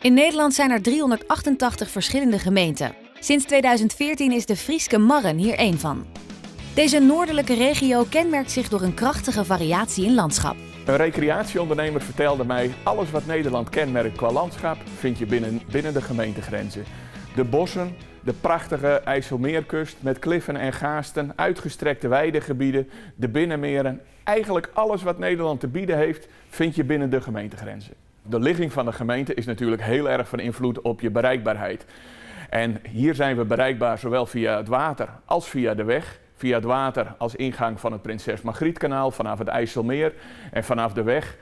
In Nederland zijn er 388 verschillende gemeenten. Sinds 2014 is de Frieske Marren hier één van. Deze noordelijke regio kenmerkt zich door een krachtige variatie in landschap. Een recreatieondernemer vertelde mij, alles wat Nederland kenmerkt qua landschap vind je binnen de gemeentegrenzen. De bossen, de prachtige IJsselmeerkust met kliffen en gaasten, uitgestrekte weidegebieden, de binnenmeren. Eigenlijk alles wat Nederland te bieden heeft, vind je binnen de gemeentegrenzen. De ligging van de gemeente is natuurlijk heel erg van invloed op je bereikbaarheid. En hier zijn we bereikbaar zowel via het water als via de weg. Via het water als ingang van het Prinses Margrietkanaal vanaf het IJsselmeer en vanaf de weg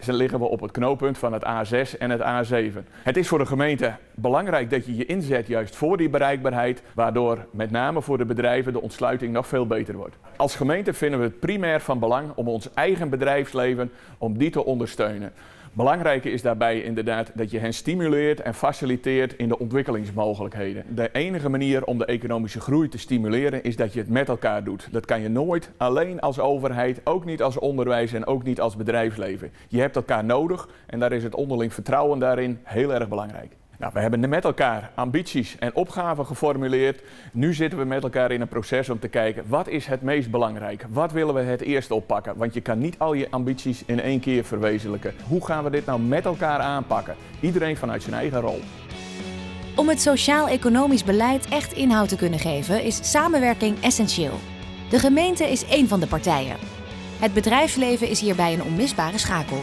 liggen we op het knooppunt van het A6 en het A7. Het is voor de gemeente belangrijk dat je je inzet juist voor die bereikbaarheid, waardoor met name voor de bedrijven de ontsluiting nog veel beter wordt. Als gemeente vinden we het primair van belang om ons eigen bedrijfsleven om die te ondersteunen. Belangrijk is daarbij inderdaad dat je hen stimuleert en faciliteert in de ontwikkelingsmogelijkheden. De enige manier om de economische groei te stimuleren is dat je het met elkaar doet. Dat kan je nooit alleen als overheid, ook niet als onderwijs en ook niet als bedrijfsleven. Je hebt elkaar nodig en daar is het onderling vertrouwen daarin heel erg belangrijk. Nou, we hebben met elkaar ambities en opgaven geformuleerd. Nu zitten we met elkaar in een proces om te kijken, wat is het meest belangrijk? Wat willen we het eerst oppakken? Want je kan niet al je ambities in één keer verwezenlijken. Hoe gaan we dit nou met elkaar aanpakken? Iedereen vanuit zijn eigen rol. Om het sociaal-economisch beleid echt inhoud te kunnen geven, is samenwerking essentieel. De gemeente is één van de partijen. Het bedrijfsleven is hierbij een onmisbare schakel.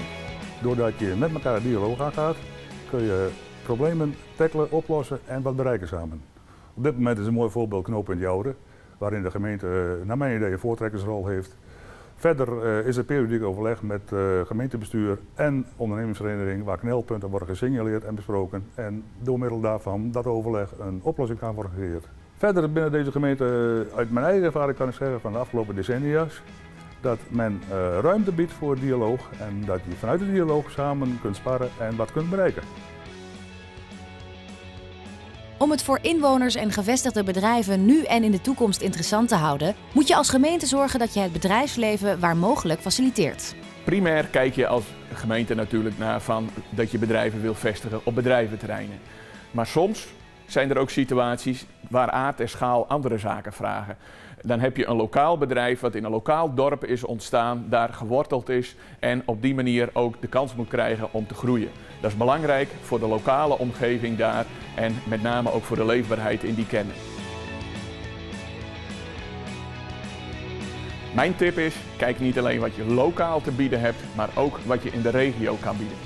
Doordat je met elkaar een dialoog aangaat, kun je problemen tackelen, oplossen en wat bereiken samen. Op dit moment is een mooi voorbeeld knooppunt Joure, waarin de gemeente naar mijn idee een voortrekkersrol heeft. Verder is er periodiek overleg met gemeentebestuur en ondernemingsvereniging waar knelpunten worden gesignaleerd en besproken en door middel daarvan dat overleg een oplossing kan worden gecreëerd. Verder binnen deze gemeente, uit mijn eigen ervaring kan ik zeggen van de afgelopen decennia's, dat men ruimte biedt voor dialoog en dat je vanuit de dialoog samen kunt sparren en wat kunt bereiken. Om het voor inwoners en gevestigde bedrijven nu en in de toekomst interessant te houden, moet je als gemeente zorgen dat je het bedrijfsleven waar mogelijk faciliteert. Primair kijk je als gemeente natuurlijk naar dat je bedrijven wil vestigen op bedrijventerreinen. Maar soms zijn er ook situaties waar aard en schaal andere zaken vragen. Dan heb je een lokaal bedrijf wat in een lokaal dorp is ontstaan, daar geworteld is en op die manier ook de kans moet krijgen om te groeien. Dat is belangrijk voor de lokale omgeving daar en met name ook voor de leefbaarheid in die kern. Mijn tip is, kijk niet alleen wat je lokaal te bieden hebt, maar ook wat je in de regio kan bieden.